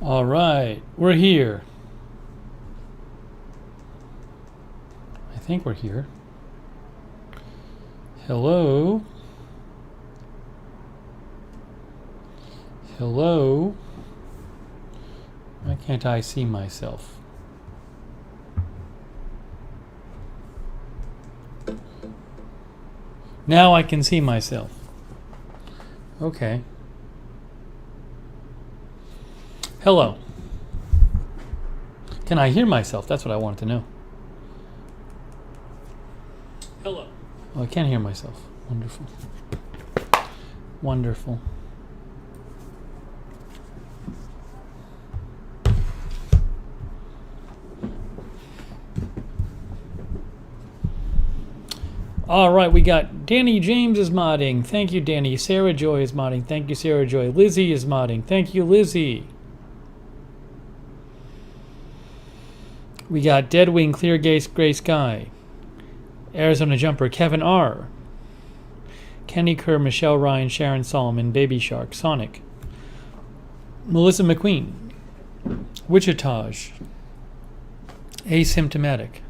All right, we're here. I think we're here. Hello? Hello? Why can't I see myself? Now I can see myself. Okay. Hello. Can I hear myself? That's what I wanted to know. Hello. Oh, I can't hear myself. Wonderful. Wonderful. All right, we got Danny James is modding. Thank you, Danny. Sarah Joy is modding. Thank you, Sarah Joy. Lizzie is modding. Thank you, Lizzie. We got Deadwing, Clear Gaze, Gray Sky. Arizona Jumper, Kevin R. Kenny Kerr, Michelle Ryan, Sharon Solomon, Baby Shark, Sonic. Melissa McQueen. Wichitage. Asymptomatic.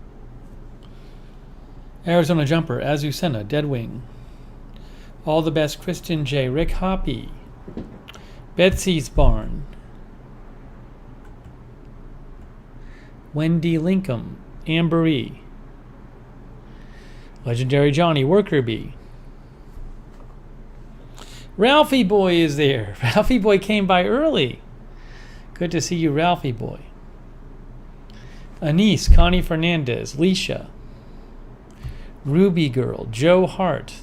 Arizona Jumper, Azucena, Deadwing. All the Best, Kristen J. Rick Hoppy. Betsy's Barn. Wendy Lincoln, Amber E. Legendary Johnny, Worker Bee. Ralphie Boy is there. Ralphie Boy came by early. Good to see you, Ralphie Boy. Anise, Connie Fernandez, Leisha. Ruby Girl, Joe Hart.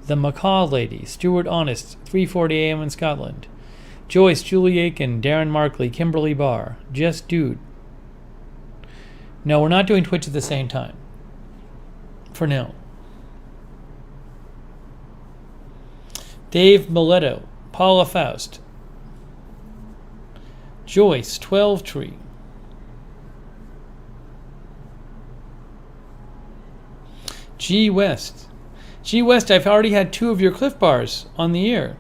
The Macaw Lady, Stuart Honest, 3:40 a.m. in Scotland. Joyce, Julie Aiken, Darren Markley, Kimberly Barr, Just Dude. No, we're not doing Twitch at the same time. For now. Dave Mileto, Paula Faust. Joyce, 12 Tree. G West. G West, I've already had 2 of your Cliff Bars on the air.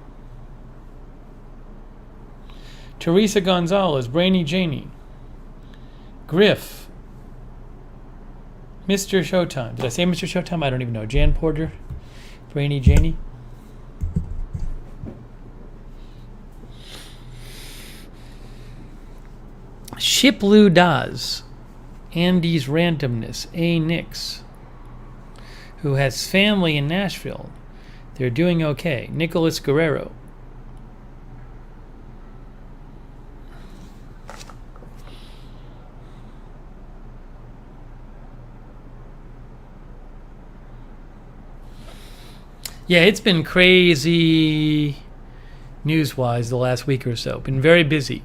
Teresa Gonzalez, Brainy Janie. Griff. Mr. Showtime. Did I say Mr. Showtime? I don't even know. Jan Porter. Brainy Janie. Shiplu Daz. Andy's Randomness. A. Nix. Who has family in Nashville. They're doing okay. Nicholas Guerrero. Yeah, it's been crazy news-wise the last week or so. Been very busy.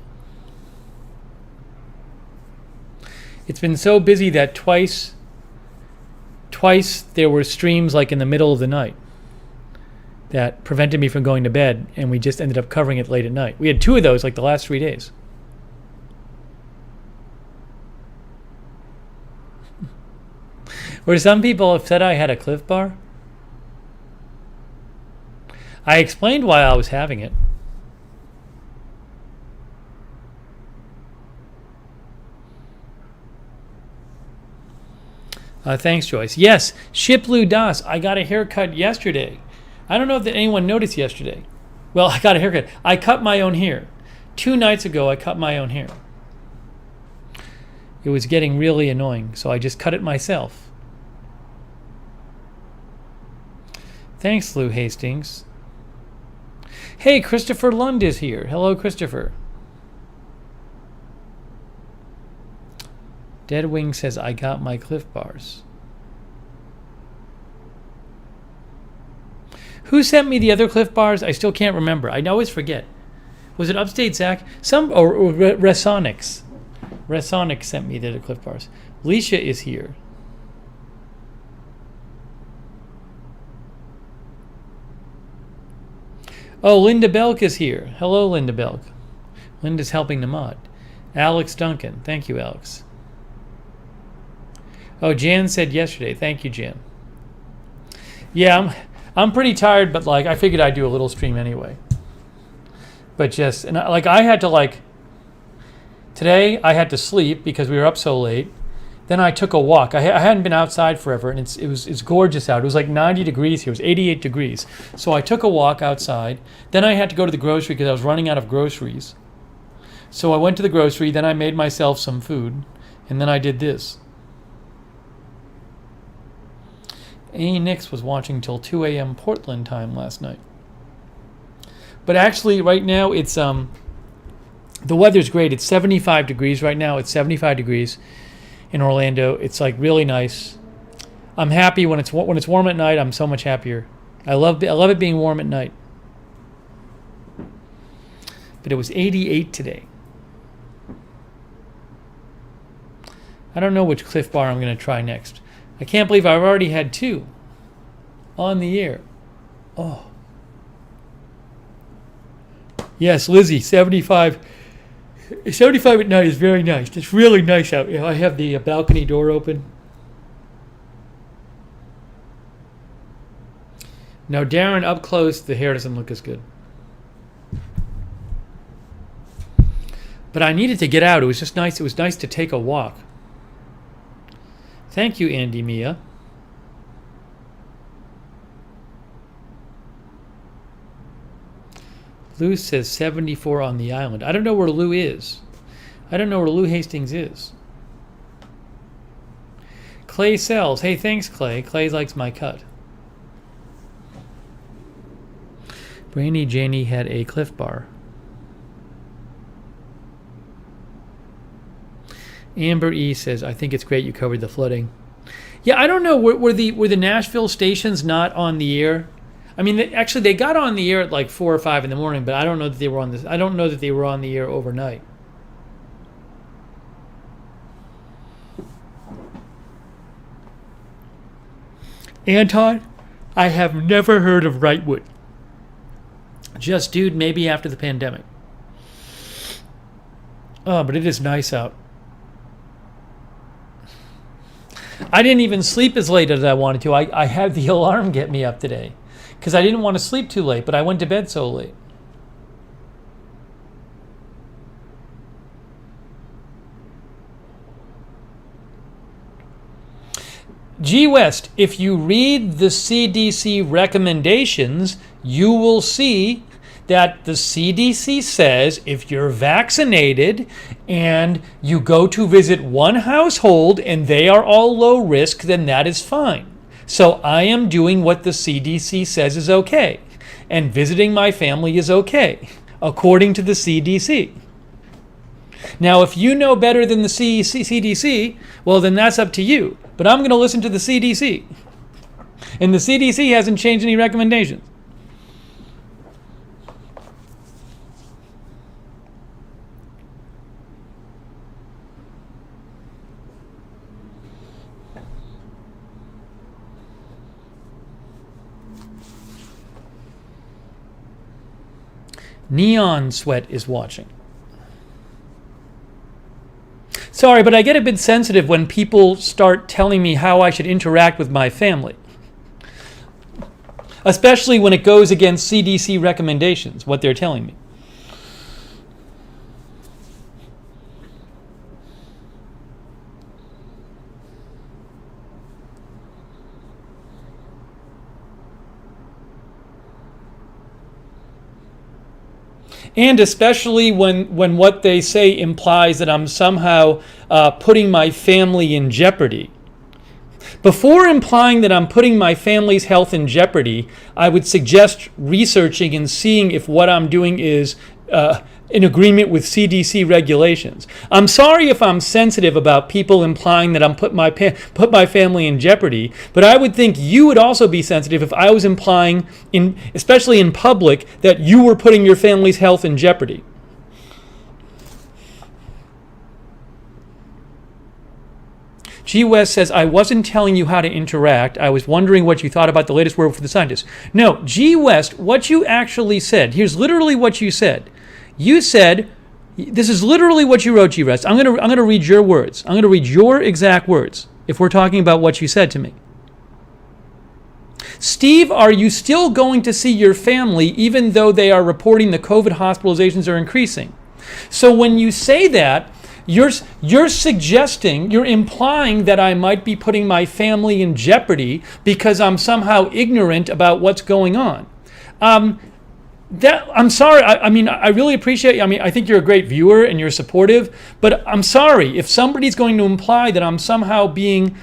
It's been so busy that twice there were streams like in the middle of the night that prevented me from going to bed, and we just ended up covering it late at night. We had 2 of those like the last 3 days. Where some people have said I had a Cliff Bar. I explained why I was having it. Thanks, Joyce. Yes, Shiplu Das. I got a haircut yesterday. I don't know if anyone noticed yesterday. Well, I got a haircut. I cut my own hair. 2 nights ago, I cut my own hair. It was getting really annoying, so I just cut it myself. Thanks, Lou Hastings. Hey, Christopher Lund is here. Hello, Christopher. Deadwing says, I got my Cliff Bars. Who sent me the other Cliff Bars? I still can't remember. I always forget. Was it Upstate Zach? Or Resonics. Resonics sent me the other Cliff Bars. Leisha is here. Oh, Linda Belk is here. Hello, Linda Belk. Linda's helping the mod. Alex Duncan. Thank you, Alex. Oh, Jan said yesterday. Thank you, Jan. Yeah, I'm pretty tired, but like I figured I'd do a little stream anyway. But just I had to Today I had to sleep because we were up so late. Then I took a walk. I hadn't been outside forever, and it's gorgeous out. It was like 90 degrees here. It was 88 degrees. So I took a walk outside. Then I had to go to the grocery because I was running out of groceries. So I went to the grocery. Then I made myself some food, and then I did this. A. Nix was watching till 2 a.m. Portland time last night. But actually, right now it's the weather's great. It's 75 degrees right now. It's 75 degrees. In Orlando, it's like really nice. I'm happy when it's warm at night. I'm so much happier. I love it being warm at night. But it was 88 today. I don't know which Cliff Bar I'm going to try next. I can't believe I've already had 2 on the air. Oh. Yes, Lizzie, 75. 75 at night is very nice. It's really nice out. I have the balcony door open. Now, Darren, up close, the hair doesn't look as good. But I needed to get out. It was just nice. It was nice to take a walk. Thank you, Andy Mia. Lou says 74 on the island. I don't know where Lou is. I don't know where Lou Hastings is. Clay sells. Hey, thanks, Clay. Clay likes my cut. Brainy Janie had a Cliff Bar. Amber E says, I think it's great you covered the flooding. Yeah, I don't know. Were the Nashville stations not on the air? I mean, actually, they got on the air at like 4 or 5 in the morning, but I don't know that they were on this. I don't know that they were on the air overnight. Anton, I have never heard of Wrightwood. Just dude, maybe after the pandemic. Oh, but it is nice out. I didn't even sleep as late as I wanted to. I had the alarm get me up today because I didn't want to sleep too late, but I went to bed so late. G West, if you read the CDC recommendations, you will see that the CDC says if you're vaccinated and you go to visit one household and they are all low risk, then that is fine. So I am doing what the CDC says is okay. And visiting my family is okay, according to the CDC. Now, if you know better than the CDC, well, then that's up to you. But I'm going to listen to the CDC. And the CDC hasn't changed any recommendations. Neon Sweat is watching. Sorry, but I get a bit sensitive when people start telling me how I should interact with my family. Especially when it goes against CDC recommendations, what they're telling me. And especially when what they say implies that I'm somehow putting my family in jeopardy. Before implying that I'm putting my family's health in jeopardy, I would suggest researching and seeing if what I'm doing is in agreement with CDC regulations. I'm sorry if I'm sensitive about people implying that I'm put my family in jeopardy, but I would think you would also be sensitive if I was implying, especially in public, that you were putting your family's health in jeopardy. G. West says, I wasn't telling you how to interact. I was wondering what you thought about the latest word for the scientists. No, G. West, what you actually said, here's literally what you said. You said, this is literally what you wrote, G. West. I'm going to read your words. I'm going to read your exact words if we're talking about what you said to me. Steve, are you still going to see your family even though they are reporting the COVID hospitalizations are increasing? So when you say that, you're suggesting, you're implying that I might be putting my family in jeopardy because I'm somehow ignorant about what's going on. I'm sorry. I mean, I really appreciate you. I mean, I think you're a great viewer and you're supportive. But I'm sorry if somebody's going to imply that I'm somehow being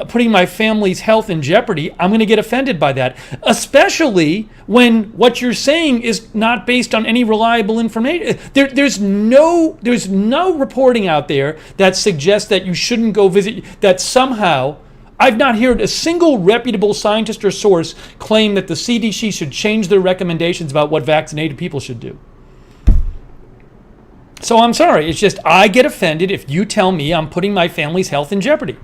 putting my family's health in jeopardy. I'm going to get offended by that, especially when what you're saying is not based on any reliable information. There's no reporting out there that suggests that you shouldn't go visit. That somehow. I've not heard a single reputable scientist or source claim that the CDC should change their recommendations about what vaccinated people should do. So I'm sorry. It's just I get offended if you tell me I'm putting my family's health in jeopardy,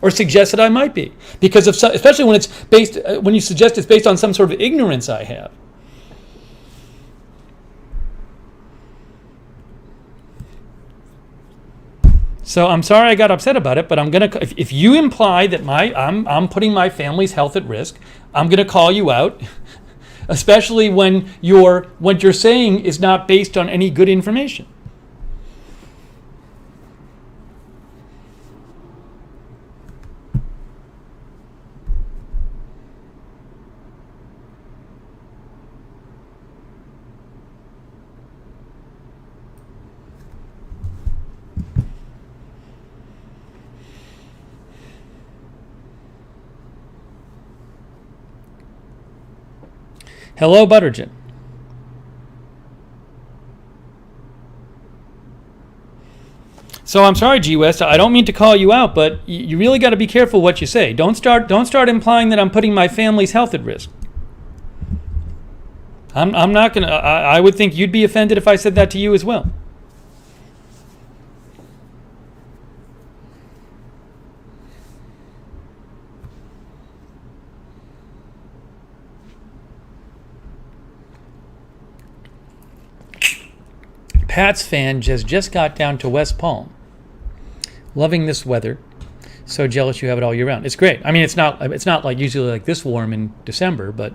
or suggest that I might be, because of especially when it's based when you suggest it's based on some sort of ignorance I have. So I'm sorry I got upset about it, but I'm gonna. If you imply that I'm putting my family's health at risk, I'm gonna call you out, especially when what you're saying is not based on any good information. Hello, Buttergen. So I'm sorry, G West. I don't mean to call you out, but you really got to be careful what you say. Don't start implying that I'm putting my family's health at risk. I'm not gonna. I would think you'd be offended if I said that to you as well. Pats fan just got down to West Palm. Loving this weather. So jealous you have it all year round. It's great. I mean, it's not like usually like this warm in December, but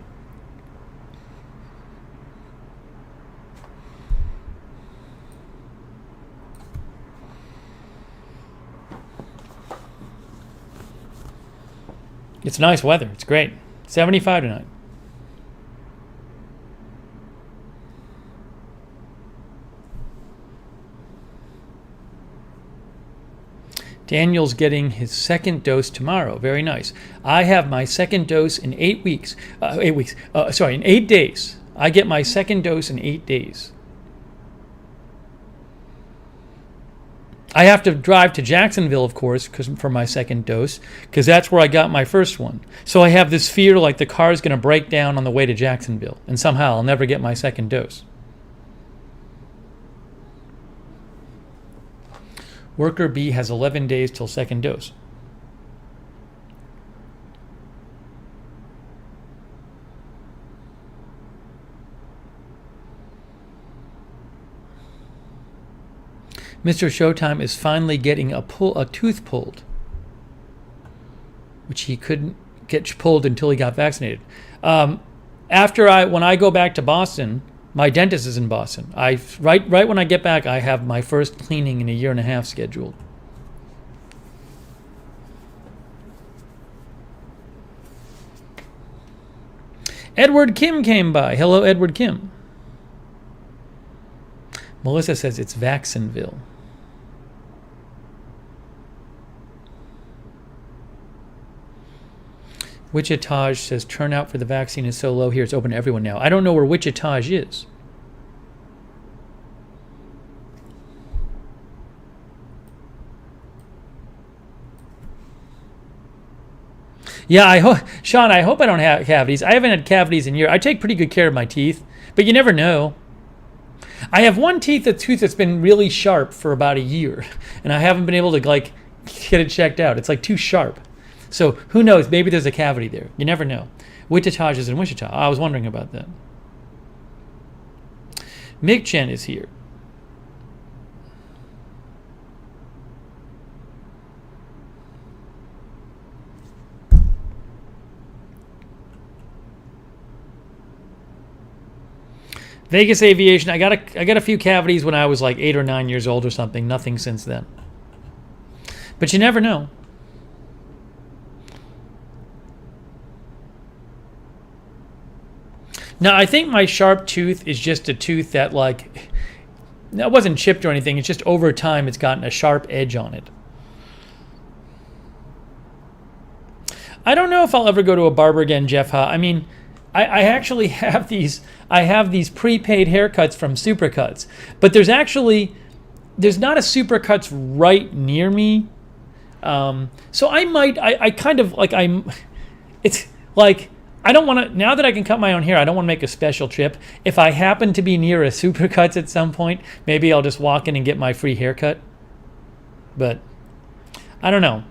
it's nice weather. It's great. 75 tonight. Daniel's getting his second dose tomorrow. Very nice. I have my second dose in 8 weeks. In 8 days. I get my second dose in 8 days. I have to drive to Jacksonville, of course, for my second dose, because that's where I got my first one. So I have this fear like the car is going to break down on the way to Jacksonville, and somehow I'll never get my second dose. Worker B has 11 days till second dose. Mr. Showtime is finally getting a tooth pulled, which he couldn't get pulled until he got vaccinated. When I go back to Boston, my dentist is in Boston. Right when I get back, I have my first cleaning in a year and a half scheduled. Edward Kim came by. Hello, Edward Kim. Melissa says it's Vaccinville. Wichitage says turnout for the vaccine is so low here it's open to everyone now. I don't know where Wichitage is. Yeah, Sean, I hope I don't have cavities. I haven't had cavities in years. I take pretty good care of my teeth, but you never know. I have one tooth that's been really sharp for about a year, and I haven't been able to get it checked out. It's too sharp. So who knows? Maybe there's a cavity there. You never know. Wichita is in Wichita. I was wondering about that. Mick Chen is here. Vegas Aviation. I got a few cavities when I was like 8 or 9 years old or something. Nothing since then. But you never know. Now, I think my sharp tooth is just a tooth that, like, it wasn't chipped or anything. It's just over time it's gotten a sharp edge on it. I don't know if I'll ever go to a barber again, Jeff Ha. I mean, I actually have these. I have these prepaid haircuts from Supercuts, but there's not a Supercuts right near me. So I might. I kind of like It's like, I don't want to, now that I can cut my own hair, I don't want to make a special trip. If I happen to be near a Supercuts at some point, maybe I'll just walk in and get my free haircut. But I don't know.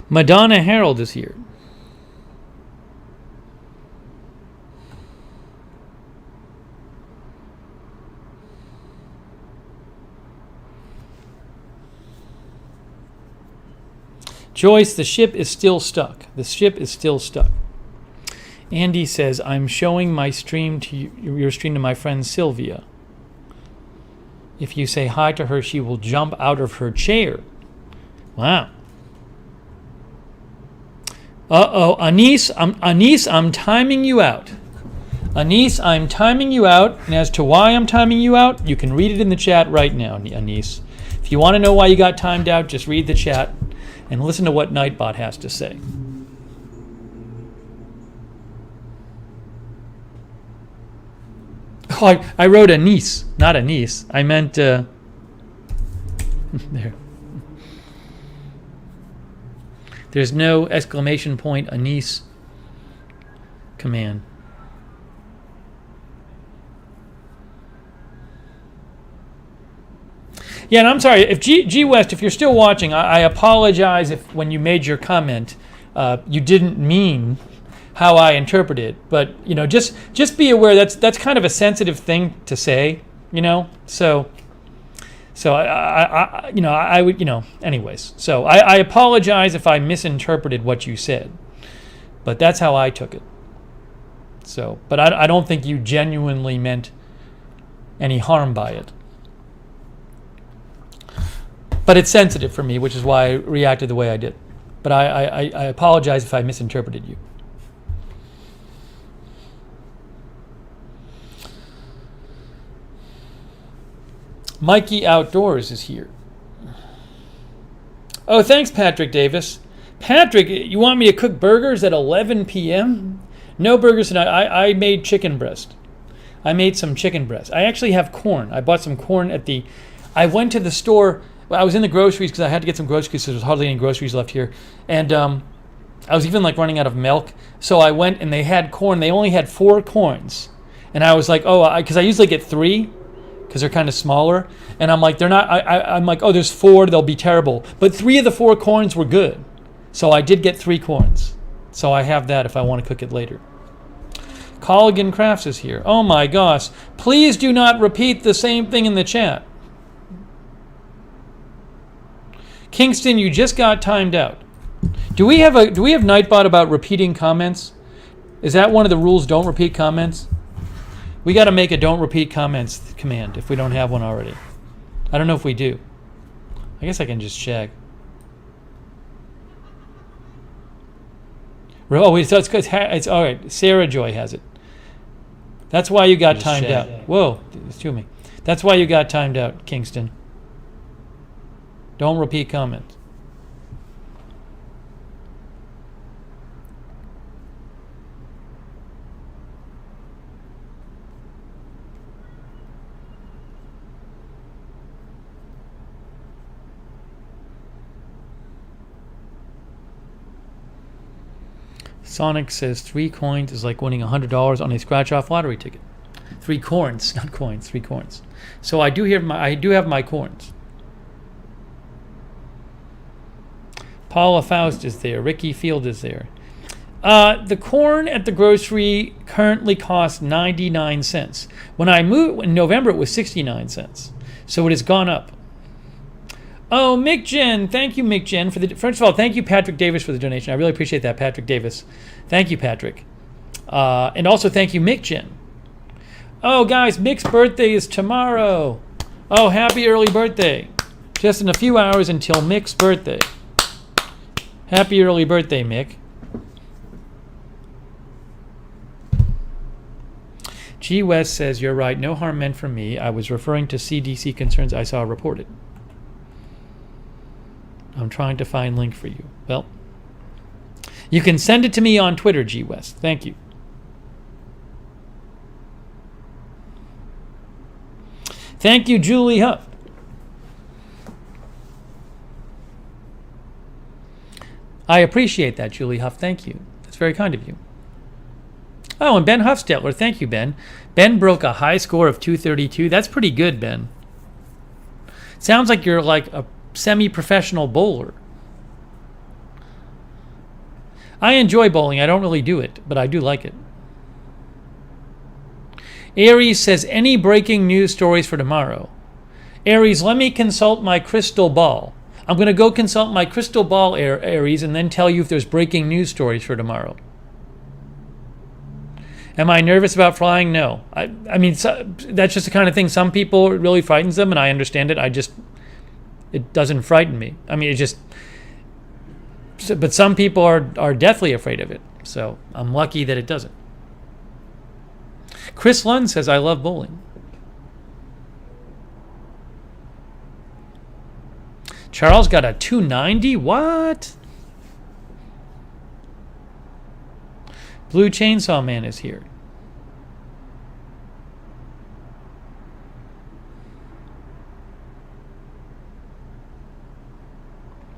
Madonna Harold is here. Joyce, the ship is still stuck. The ship is still stuck. Andy says, I'm showing my stream to your stream to my friend Sylvia. If you say hi to her, she will jump out of her chair. Wow. Uh-oh, Anise, I'm timing you out. Anise, I'm timing you out, and as to why I'm timing you out, you can read it in the chat right now, Anise. If you want to know why you got timed out, just read the chat and listen to what Nightbot has to say. Oh, I wrote Anise, not Anise. I meant, there. There's no exclamation point Anise command. Yeah, and I'm sorry if G West, if you're still watching, I apologize if when you made your comment, you didn't mean how I interpret it. But you know, just be aware that's kind of a sensitive thing to say. You know, so I you know, I would, you know, anyways. So I apologize if I misinterpreted what you said, but that's how I took it. So, but I don't think you genuinely meant any harm by it. But it's sensitive for me, which is why I reacted the way I did. But I apologize if I misinterpreted you. Mikey Outdoors is here. Oh, thanks, Patrick Davis. Patrick, you want me to cook burgers at 11 p.m.? No burgers tonight. I made chicken breast. I made some chicken breast. I actually have corn. I bought some corn at the... I went to the store. Well, I was in the groceries because I had to get some groceries because there was hardly any groceries left here. And I was even like running out of milk. So I went and they had corn. They only had 4 corns. And I was like, oh, because I usually get 3. Because they're kind of smaller, and I'm like, they're not. I'm like, oh, there's 4, they'll be terrible. But 3 of the 4 corns were good, so I did get 3 corns. So I have that if I want to cook it later. Colligan Crafts is here. Oh my gosh! Please do not repeat the same thing in the chat. Kingston, you just got timed out. Do we have Nightbot about repeating comments? Is that one of the rules? Don't repeat comments. We got to make a don't repeat comments command if we don't have one already. I don't know if we do. I guess I can just check. Oh, wait, so it's all right. Sarah Joy has it. That's why you got timed out. Whoa, it's to me. That's why you got timed out, Kingston. Don't repeat comments. Sonic says 3 coins is like winning $100 on a scratch-off lottery ticket. 3 corns, not coins, 3 corns. So I do have my corns. Paula Faust is there. Ricky Field is there. The corn at the grocery currently costs 99 cents. When I moved in November, it was 69 cents. So it has gone up. Oh, Mick Jen. Thank you, Mick Jen. First of all, thank you, Patrick Davis, for the donation. I really appreciate that, Patrick Davis. Thank you, Patrick. And also thank you, Mick Jen. Oh, guys, Mick's birthday is tomorrow. Oh, happy early birthday. Just in a few hours until Mick's birthday. Happy early birthday, Mick. G. West says, you're right. No harm meant from me. I was referring to CDC concerns I saw reported. I'm trying to find link for you. Well, you can send it to me on Twitter, G. West. Thank you. Thank you, Julie Huff. I appreciate that, Julie Huff. Thank you. That's very kind of you. Oh, and Ben Huffstetler. Thank you, Ben. Ben broke a high score of 232. That's pretty good, Ben. Sounds like you're like a semi-professional bowler. I enjoy bowling. I don't really do it, but I do like it. Aries says, any breaking news stories for tomorrow? Aries, let me consult my crystal ball. I'm going to go consult my crystal ball, Aries, and then tell you if there's breaking news stories for tomorrow. Am I nervous about flying? No. I mean, that's just the kind of thing some people, it really frightens them, and I understand it. It doesn't frighten me. I mean, but some people are deathly afraid of it. So I'm lucky that it doesn't. Chris Lund says, I love bowling. Charles got a 290? What? Blue Chainsaw Man is here.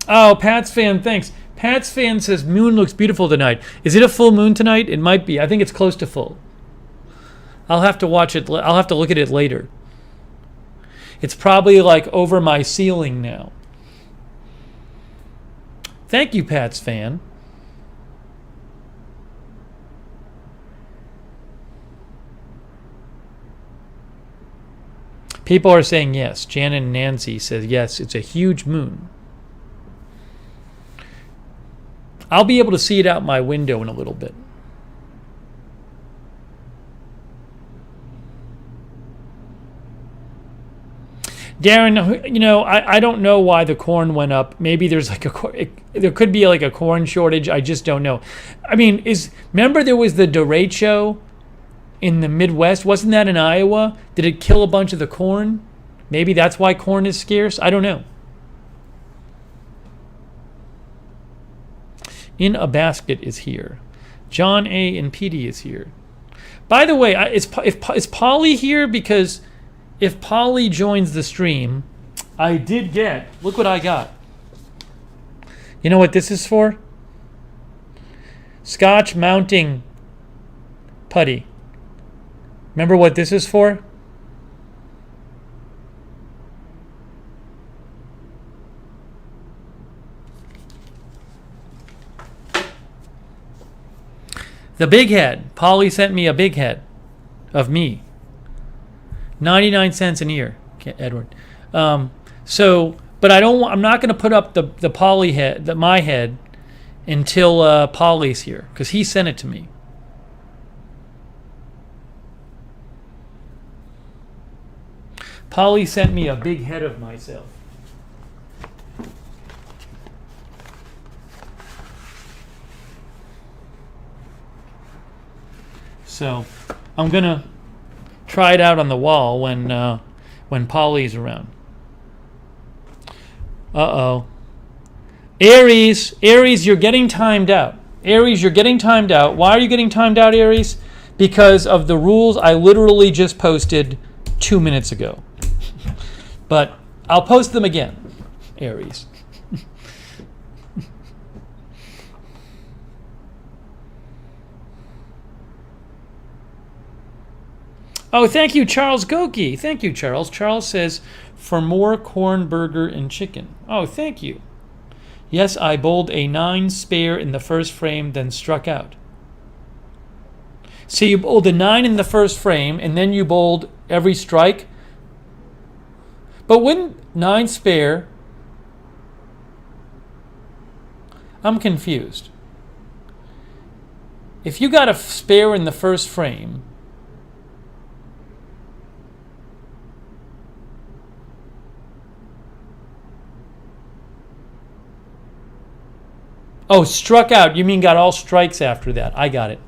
Oh, Pat's fan, thanks. Pat's fan says moon looks beautiful tonight. Is it a full moon tonight? It might be. I think it's close to full. I'll have to watch it. I'll have to look at it later. It's probably like over my ceiling now. Thank you, Pat's fan. People are saying yes. Jan and Nancy says yes, it's a huge moon. I'll be able to see it out my window in a little bit. Darren, you know, I don't know why the corn went up. Maybe there's like there could be like a corn shortage. I just don't know. I mean, remember there was the derecho in the Midwest? Wasn't that in Iowa? Did it kill a bunch of the corn? Maybe that's why corn is scarce. I don't know. In a Basket is here. John A. and PD is here. By the way, is Polly here? Because if Polly joins the stream, I did get, look what I got. You know what this is for? Scotch mounting putty. Remember what this is for? The big head. Polly sent me a big head of me. 99 cents an ear, Edward. But I'm not going to put up the Polly head, my head, until Polly's here, because he sent it to me. Polly sent me a big head of myself. So I'm going to try it out on the wall when Polly's around. Uh-oh. Aries, you're getting timed out. Aries, you're getting timed out. Why are you getting timed out, Aries? Because of the rules I literally just posted 2 minutes ago. But I'll post them again, Aries. Oh, thank you, Charles Goki. Thank you, Charles. Charles says, for more corn, burger, and chicken. Oh, thank you. Yes, I bowled a 9 spare in the first frame, then struck out. So you bowled a 9 in the first frame, and then you bowled every strike? But wouldn't 9 spare... I'm confused. If you got a spare in the first frame... Oh, struck out. You mean got all strikes after that. I got it.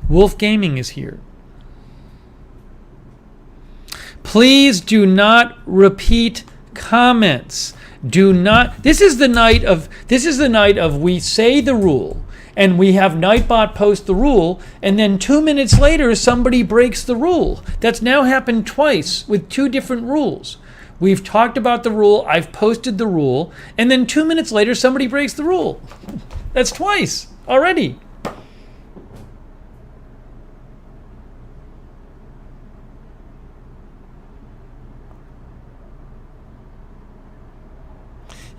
Wolf Gaming is here. Please do not repeat comments. Do not. This is the night of we say the rule and we have Nightbot post the rule, and then 2 minutes later somebody breaks the rule. That's now happened twice with 2 different rules. We've talked about the rule, I've posted the rule, and then 2 minutes later somebody breaks the rule. That's twice already.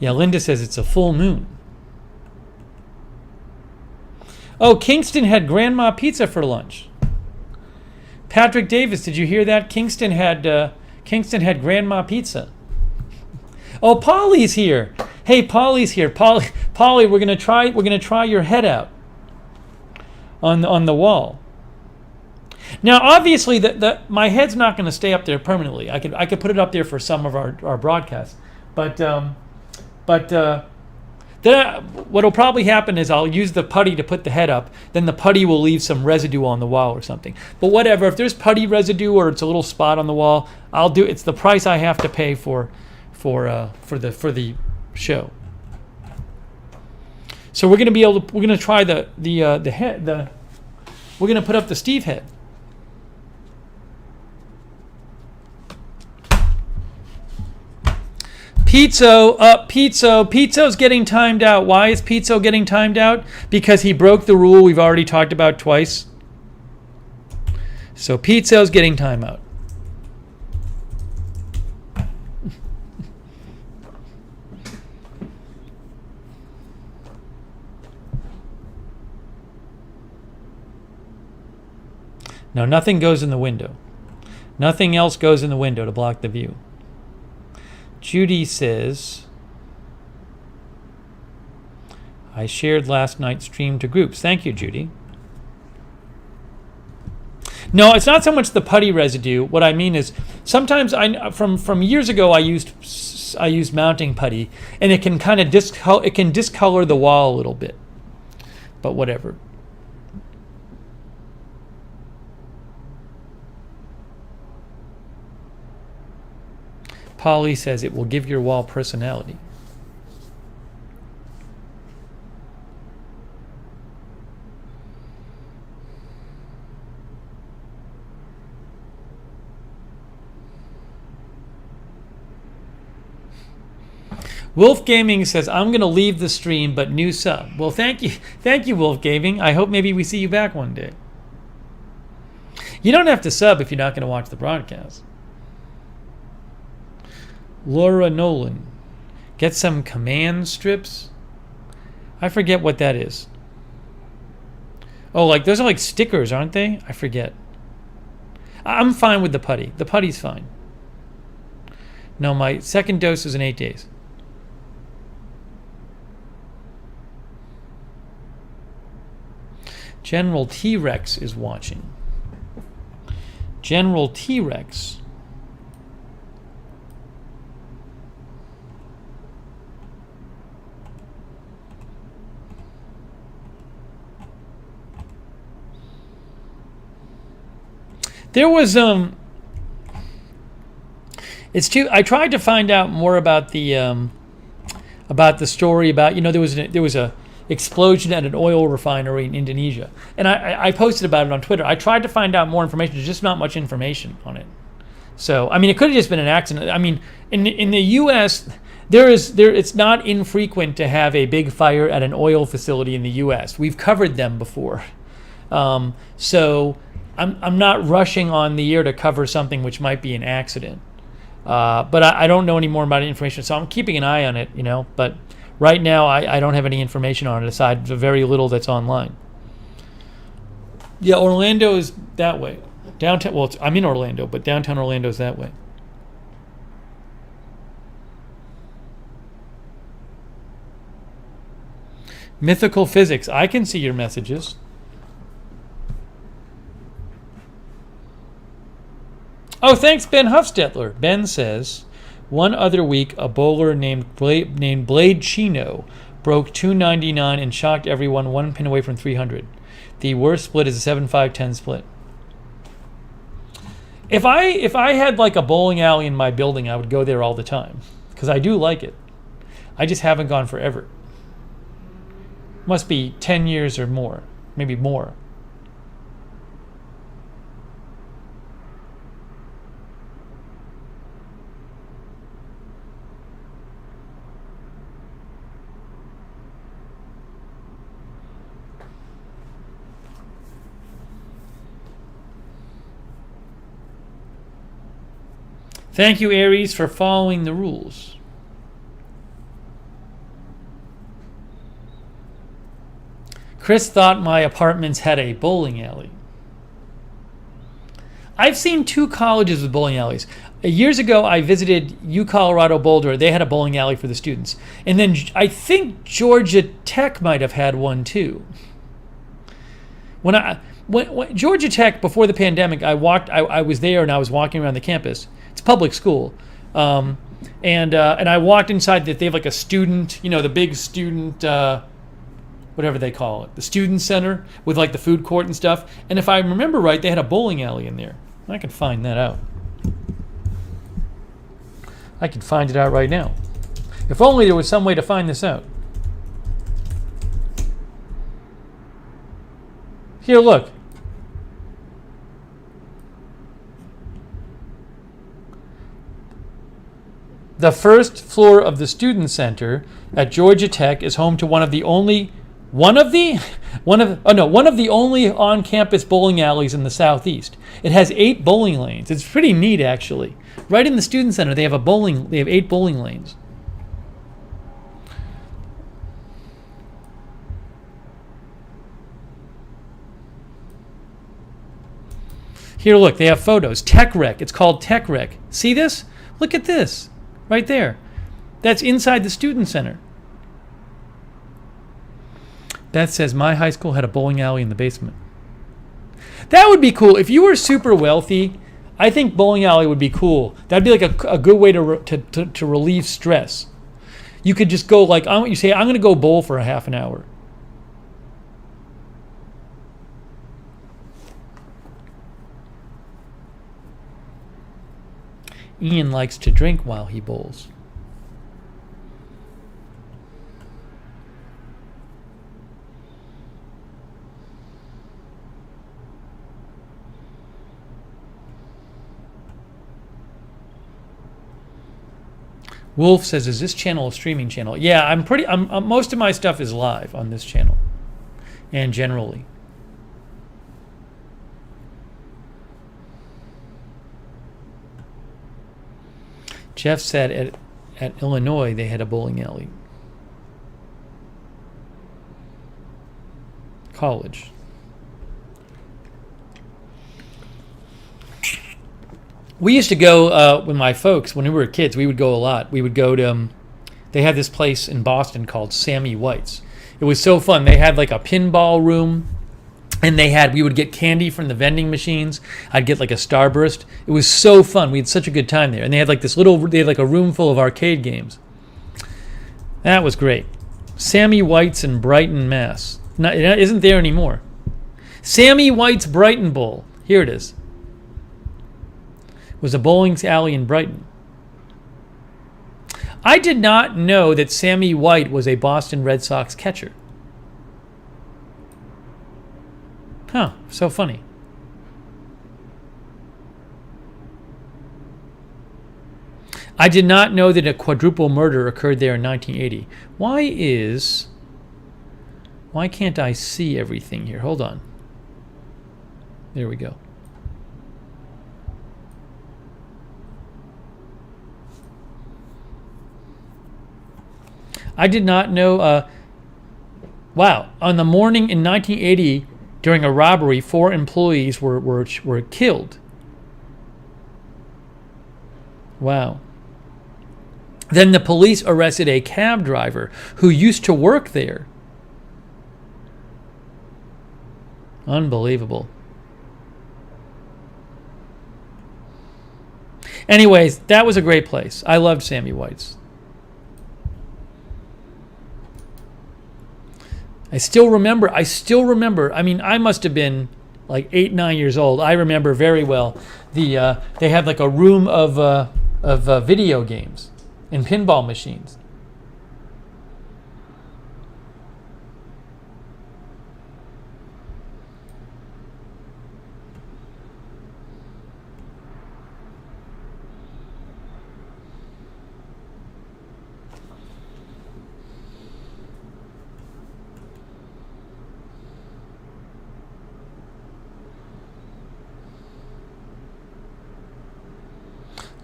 Yeah, Linda says it's a full moon. Oh, Kingston had Grandma Pizza for lunch. Patrick Davis, did you hear that? Kingston had Grandma Pizza. Oh, Polly's here. Hey, Polly's here. Polly, we're gonna try your head out on the wall. Now, obviously, my head's not going to stay up there permanently. I could put it up there for some of our broadcasts, but then what'll probably happen is I'll use the putty to put the head up. Then the putty will leave some residue on the wall or something. But whatever, if there's putty residue or it's a little spot on the wall, I'll do. It's the price I have to pay for the show. So we're gonna try the head. We're gonna put up the Steve head. Pizzo's getting timed out. Why is Pizzo getting timed out? Because he broke the rule we've already talked about twice. So Pizzo's getting time out. Now nothing goes in the window. Nothing else goes in the window to block the view. Judy says, I shared last night's stream to groups. Thank you, Judy. No, it's not so much the putty residue. What I mean is sometimes from years ago I used mounting putty, and it can kind of discolor the wall a little bit. But whatever. Polly says it will give your wall personality. Wolf Gaming says, I'm going to leave the stream, but new sub. Well, thank you, Wolf Gaming. I hope maybe we see you back one day. You don't have to sub if you're not going to watch the broadcast. Laura Nolan, get some command strips. I forget what that is. Oh, like those are like stickers, aren't they? I forget. I'm fine with the putty. The putty's fine. No, my second dose is in 8 days. General T-Rex is watching. General T-Rex. There was it's too. I tried to find out more about the story about, there was a explosion at an oil refinery in Indonesia, and I posted about it on Twitter. I tried to find out more information. There's just not much information on it. So I mean, it could have just been an accident. I mean, in the U.S. it's not infrequent to have a big fire at an oil facility in the U.S. We've covered them before. So I'm not rushing on the air to cover something which might be an accident. But I don't know any more about the information, so I'm keeping an eye on it, But right now, I don't have any information on it aside the very little that's online. Yeah, Orlando is that way. Downtown. Well, I'm in Orlando, but downtown Orlando is that way. Mythical physics. I can see your messages. Oh, thanks, Ben Huffstetler. Ben says, one other week, a bowler named Blade Chino broke 299 and shocked everyone 1 pin away from 300. The worst split is a 7-5-10 split. If I had like a bowling alley in my building, I would go there all the time because I do like it. I just haven't gone forever. Must be 10 years or more, maybe more. Thank you, Aries, for following the rules. Chris thought my apartments had a bowling alley. I've seen 2 colleges with bowling alleys. Years ago, I visited U Colorado Boulder. They had a bowling alley for the students. And then I think Georgia Tech might have had one too. When Georgia Tech, before the pandemic, I was there and I was walking around the campus. It's a public school. And I walked inside that they have like a student, the big student, whatever they call it, the student center with like the food court and stuff. And if I remember right, they had a bowling alley in there. I can find that out. I can find it out right now. If only there was some way to find this out. Here, look. The first floor of the student center at Georgia Tech is home to one of the only on-campus bowling alleys in the Southeast. It has 8 bowling lanes. It's pretty neat, actually. Right in the student center, they have 8 bowling lanes. Here, look, they have photos. Tech Rec. It's called Tech Rec. See this? Look at this. Right there. That's inside the student center. Beth says, my high school had a bowling alley in the basement. That would be cool. If you were super wealthy, I think bowling alley would be cool. That'd be like a good way to relieve stress. You could just go like, I'm going to go bowl for a half an hour. Ian likes to drink while he bowls. Wolf says, is this channel a streaming channel? Yeah, most of my stuff is live on this channel. And generally. Jeff said at Illinois they had a bowling alley. College. We used to go with my folks when we were kids. We would go a lot. We would go to. They had this place in Boston called Sammy White's. It was so fun. They had like a pinball room, and we would get candy from the vending machines. I'd get like a Starburst. It was so fun. We had such a good time there. And they had like a room full of arcade games. That was great. Sammy White's in Brighton, Mass. It isn't there anymore. Sammy White's Brighton Bowl. Here it is. Was a bowling alley in Brighton. I did not know that Sammy White was a Boston Red Sox catcher. Huh, so funny. I did not know that a quadruple murder occurred there in 1980. Why can't I see everything here? Hold on. There we go. I did not know. Wow. On the morning in 1980, during a robbery, 4 employees were killed. Wow. Then the police arrested a cab driver who used to work there. Unbelievable. Anyways, that was a great place. I loved Sammy White's. I still remember. I mean, I must have been like 8, 9 years old. I remember very well. They had like a room of video games and pinball machines.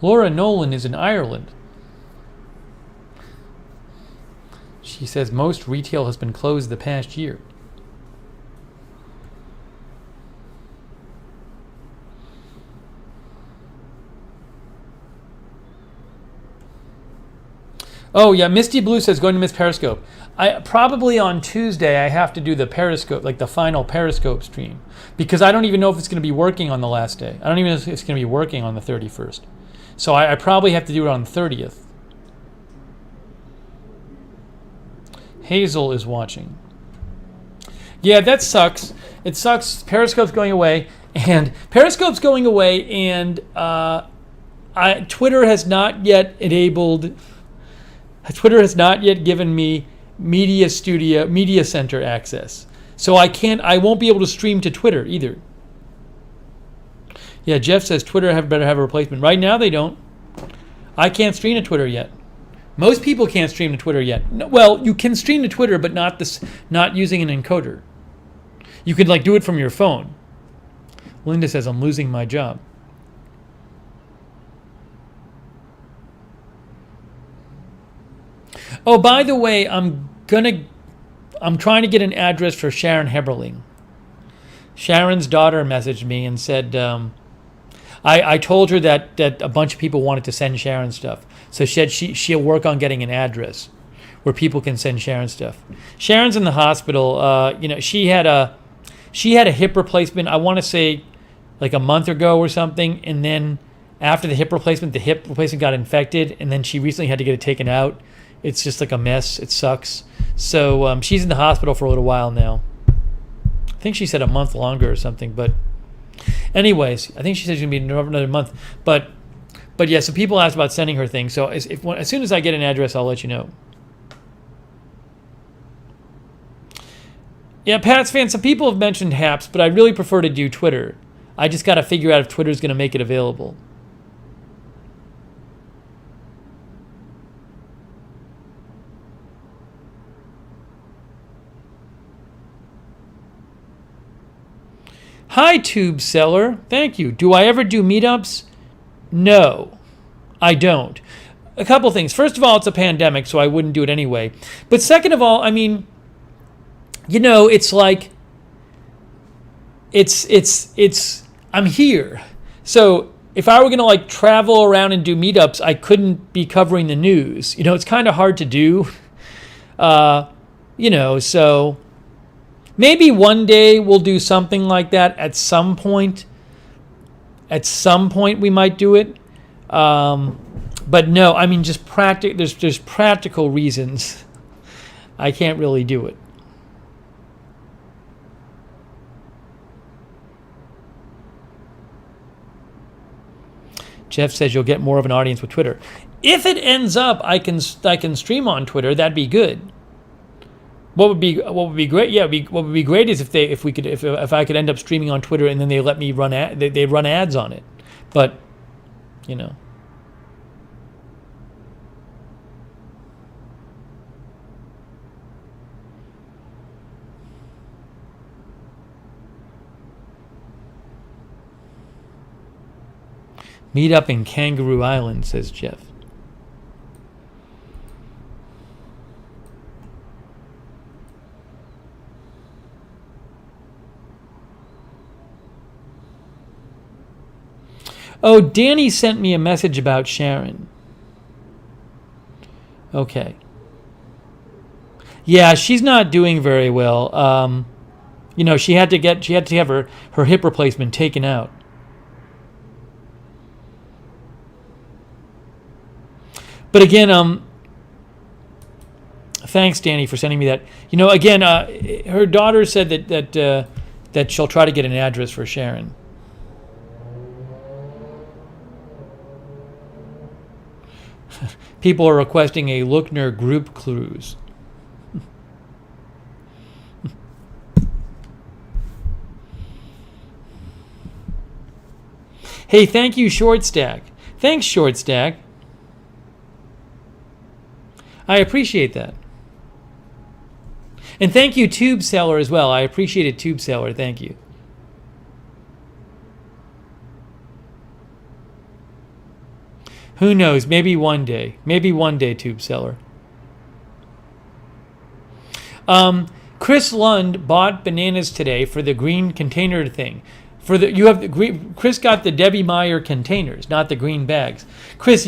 Laura Nolan is in Ireland. She says most retail has been closed the past year. Oh yeah, Misty Blue says going to miss Periscope. I probably on Tuesday I have to do the Periscope, like the final Periscope stream, because I don't even know if it's going to be working on the last day. I don't even know if it's going to be working on the 31st. So I probably have to do it on the 30th. Hazel is watching. Yeah, that sucks. It sucks. Periscope's going away, and Twitter has not yet enabled. Twitter has not yet given me Media Center access, so I won't be able to stream to Twitter either. Yeah, Jeff says Twitter better have a replacement. Right now they don't. I can't stream to Twitter yet. Most people can't stream to Twitter yet. No, well, you can stream to Twitter, but not using an encoder. You could do it from your phone. Linda says I'm losing my job. Oh, by the way, I'm trying to get an address for Sharon Heberling. Sharon's daughter messaged me and said, I told her that a bunch of people wanted to send Sharon stuff. So she said she'll work on getting an address where people can send Sharon stuff. Sharon's in the hospital. She had a hip replacement, I want to say like a month ago or something. And then after the hip replacement got infected. And then she recently had to get it taken out. It's just like a mess. It sucks. So she's in the hospital for a little while now. I think she said a month longer or something, but anyways, I think she said she's going to be another month. But yeah, so people asked about sending her things. So as soon as I get an address, I'll let you know. Yeah, Pats fans, some people have mentioned Haps, but I really prefer to do Twitter. I just got to figure out if Twitter's going to make it available. Hi, Tube Seller. Thank you. Do I ever do meetups? No, I don't. A couple things. First of all, it's a pandemic, so I wouldn't do it anyway. But second of all, I mean, it's like, I'm here. So if I were going to travel around and do meetups, I couldn't be covering the news. It's kind of hard to do. So maybe one day we'll do something like that at some point. At some point we might do it. But no, I mean, just there's practical reasons I can't really do it. Jeff says you'll get more of an audience with Twitter. If it ends up I can stream on Twitter, that'd be good. What would be great? Yeah, what would be great is if I could end up streaming on Twitter and then they let me run they run ads on it, but Meet up in Kangaroo Island, says Jeff. Oh, Danny sent me a message about Sharon. Okay. Yeah, she's not doing very well. She had to have her hip replacement taken out. But again, thanks, Danny, for sending me that. Again, her daughter said that she'll try to get an address for Sharon. People are requesting a Lookner group cruise. Hey, thank you, Short Stack. Thanks, Short Stack. I appreciate that. And thank you, Tube Seller, as well. I appreciate it, Tube Seller. Thank you. Who knows? Maybe one day. Maybe one day, Tube Seller. Chris Lund bought bananas today for the green container thing. Chris got the Debbie Meyer containers, not the green bags. Chris,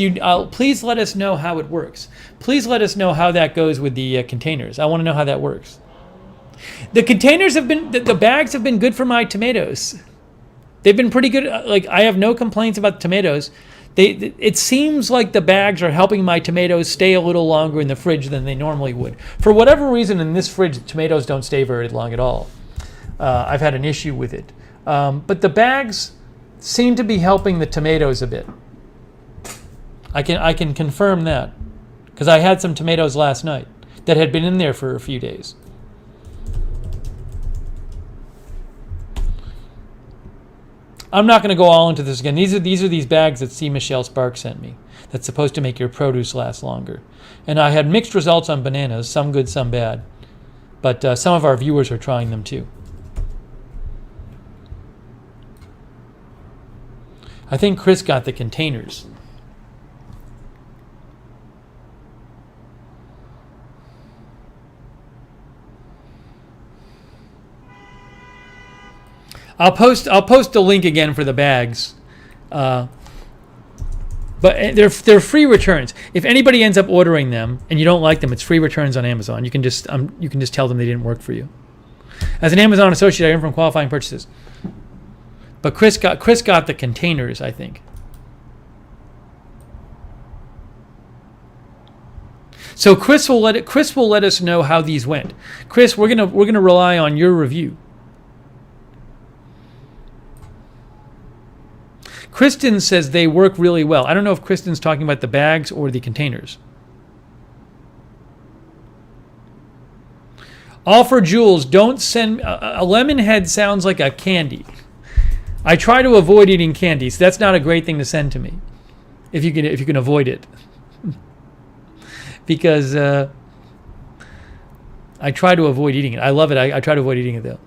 please let us know how it works. Please let us know how that goes with the containers. I want to know how that works. The containers the bags have been good for my tomatoes. They've been pretty good. I have no complaints about the tomatoes. It seems like the bags are helping my tomatoes stay a little longer in the fridge than they normally would. For whatever reason, in this fridge, the tomatoes don't stay very long at all. I've had an issue with it. But the bags seem to be helping the tomatoes a bit. I can confirm that, because I had some tomatoes last night that had been in there for a few days. I'm not going to go all into this again. These are these bags that C. Michelle Sparks sent me. That's supposed to make your produce last longer. And I had mixed results on bananas, some good, some bad. But some of our viewers are trying them too. I think Chris got the containers. I'll post a link again for the bags, but they're free returns. If anybody ends up ordering them and you don't like them, it's free returns on Amazon. You can just tell them they didn't work for you. As an Amazon associate, I earn from qualifying purchases. But Chris got the containers, I think. So Chris will let us know how these went. Chris, we're gonna rely on your review. Kristen says they work really well. I don't know if Kristen's talking about the bags or the containers. All for Jules, don't send a lemon head sounds like a candy. I try to avoid eating candy, so that's not a great thing to send to me. If you can avoid it. Because I try to avoid eating it. I love it. I try to avoid eating it though.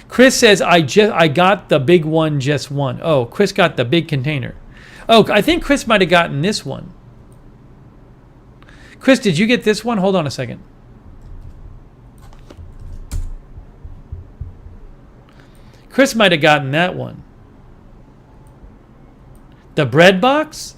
Chris says I got the big one, just one. Oh, Chris got the big container. Oh, I think Chris might have gotten this one. Chris, did you get this one? Hold on a second. Chris might have gotten that one. The bread box?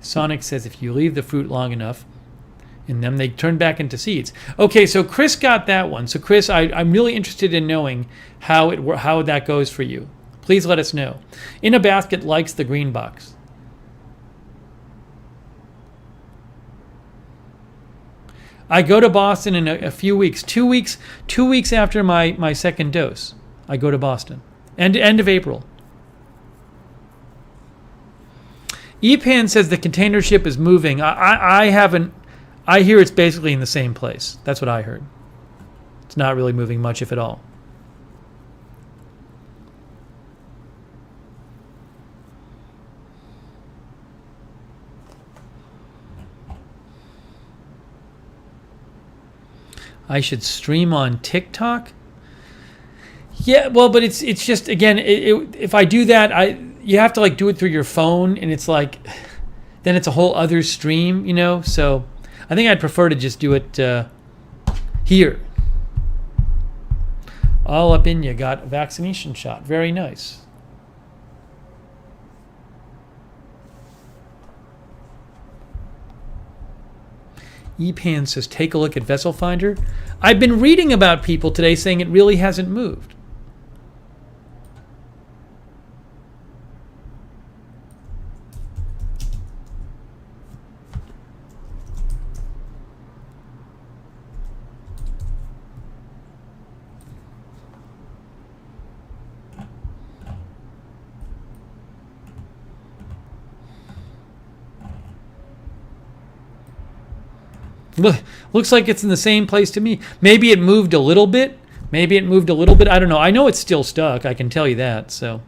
Sonic says if you leave the fruit long enough in them, they turn back into seeds. Okay, so Chris got that one. So Chris, I'm really interested in knowing how that goes for you. Please let us know. In a Basket likes the green box. I go to Boston in a few weeks. 2 weeks after my second dose. I go to Boston. End of April. EPAN says the container ship is moving. I haven't. I hear it's basically in the same place. That's what I heard. It's not really moving much, if at all. I should stream on TikTok. Yeah, well, but it's just, again, if I do that, you have to like do it through your phone, and it's like, then it's a whole other stream, you know. So I think I'd prefer to just do it here. All up in you got a vaccination shot. Very nice. EPAN says, take a look at Vessel Finder. I've been reading about people today saying it really hasn't moved. Looks like it's in the same place to me. Maybe it moved a little bit. I don't know. I know it's still stuck. I can tell you that. So.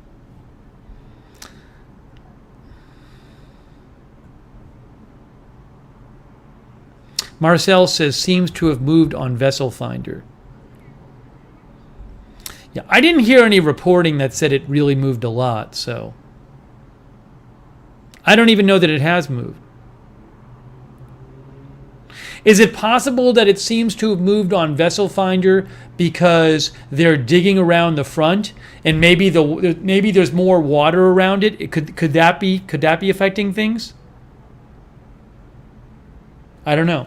Marcel says, seems to have moved on Vessel Finder. Yeah, I didn't hear any reporting that said it really moved a lot. So. I don't even know that it has moved. Is it possible that it seems to have moved on Vessel Finder because they're digging around the front, and maybe there's more water around it? Could that be affecting things? I don't know.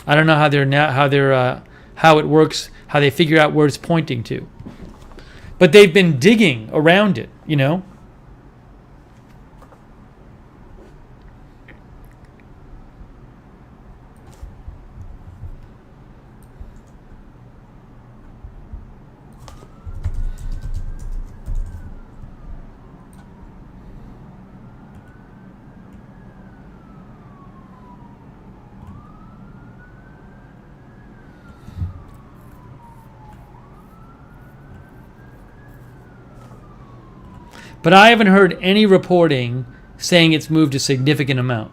I don't know how it works, how they figure out where it's pointing to. But they've been digging around it, you know. But I haven't heard any reporting saying it's moved a significant amount.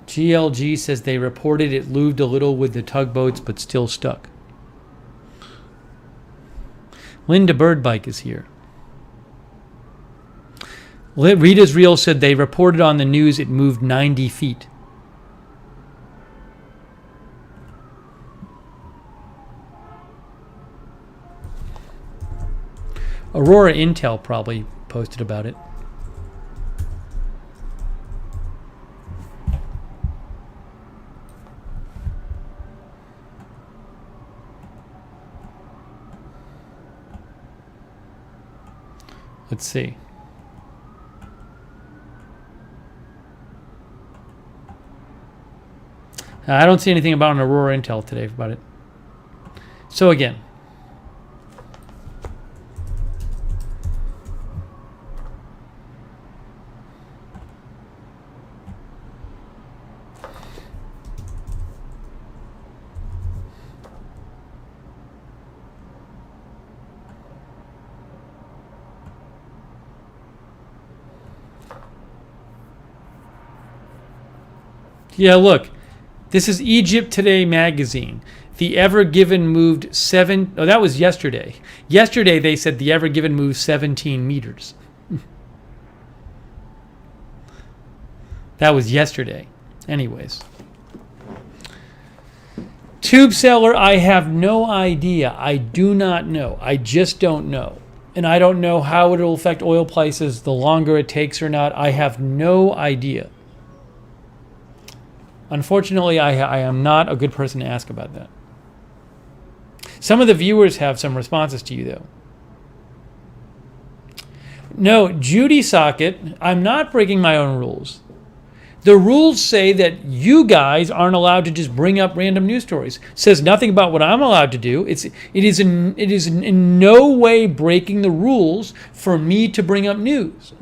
GLG says they reported it moved a little with the tugboats, but still stuck. Linda Birdbike is here. Rita's Reel said they reported on the news it moved 90 feet. Aurora Intel probably posted about it. Let's see. I don't see anything about an Aurora Intel today about it. So again. Yeah, look. This is Egypt Today magazine. The Ever Given moved that was yesterday. Yesterday they said the Ever Given moved 17 meters. That was yesterday. Anyways. Tube seller, I have no idea. I do not know. I just don't know. And I don't know how it will affect oil prices the longer it takes or not. I have no idea. Unfortunately, I am not a good person to ask about that. Some of the viewers have some responses to you, though. No, Judy Socket, I'm not breaking my own rules. The rules say that you guys aren't allowed to just bring up random news stories. It says nothing about what I'm allowed to do. It is in no way breaking the rules for me to bring up news.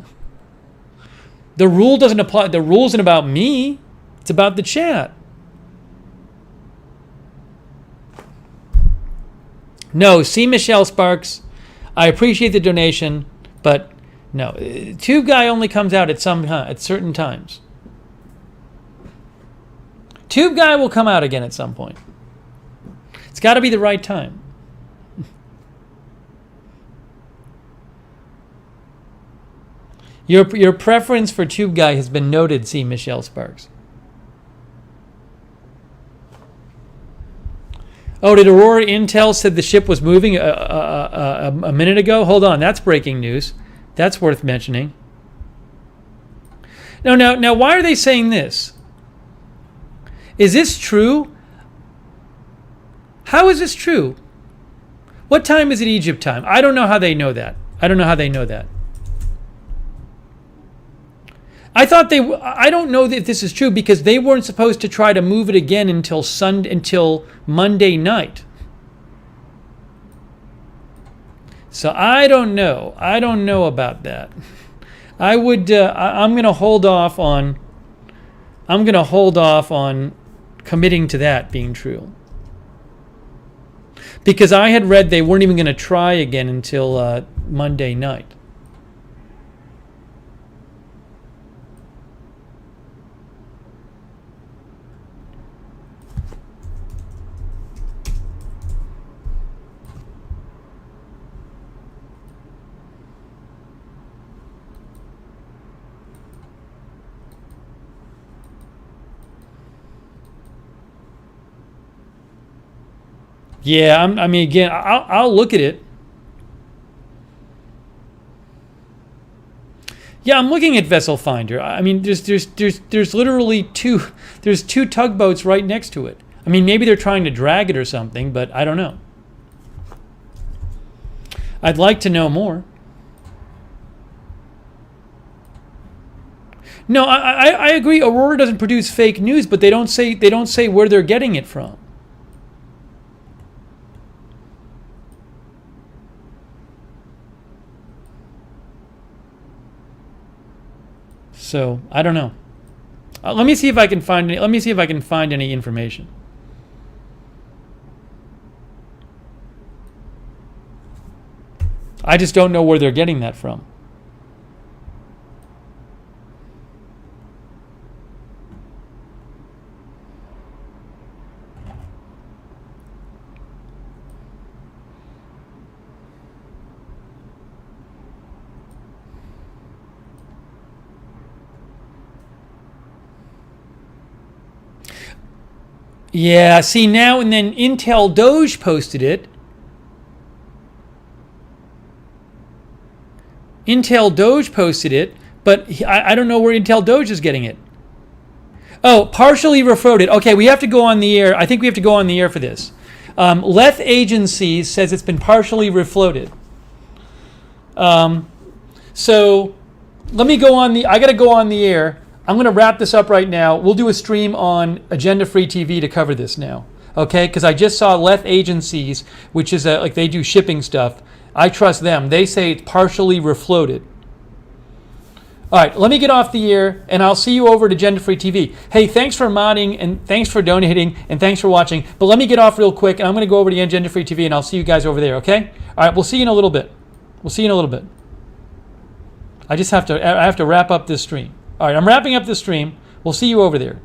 The rule doesn't apply. The rule isn't about me. It's about the chat. No, see Michelle Sparks. I appreciate the donation, but no. Tube Guy only comes out at certain times. Tube Guy will come out again at some point. It's got to be the right time. Your preference for Tube Guy has been noted, see Michelle Sparks. Oh, did Aurora Intel said the ship was moving a minute ago? Hold on, that's breaking news. That's worth mentioning. Now, why are they saying this? Is this true? How is this true? What time is it Egypt time? I don't know how they know that. I don't know if this is true because they weren't supposed to try to move it again until Monday night. So I don't know. I don't know about that. I'm going to hold off on committing to that being true. Because I had read they weren't even going to try again until Monday night. Yeah, again, I'll look at it. Yeah, I'm looking at Vessel Finder. I mean, there's literally two tugboats right next to it. I mean, maybe they're trying to drag it or something, but I don't know. I'd like to know more. No, I agree. Aurora doesn't produce fake news, but they don't say where they're getting it from. So I don't know. Let me see if I can find any information. I just don't know where they're getting that from. Yeah, see now and then Intel Doge posted it. But I don't know where Intel Doge is getting it. Oh, partially refloated. Okay, we have to go on the air. I think we have to go on the air for this. Leth Agencies says it's been partially refloated. So let me go on I got to go on the air. I'm going to wrap this up right now. We'll do a stream on Agenda Free TV to cover this now. Okay? Because I just saw Leth Agencies, which is like they do shipping stuff. I trust them. They say it's partially refloated. All right, let me get off the air, and I'll see you over at Agenda Free TV. Hey, thanks for modding, and thanks for donating, and thanks for watching. But let me get off real quick, and I'm going to go over to Agenda Free TV, and I'll see you guys over there, okay? All right, we'll see you in a little bit. I have to wrap up this stream. All right, I'm wrapping up this stream. We'll see you over there.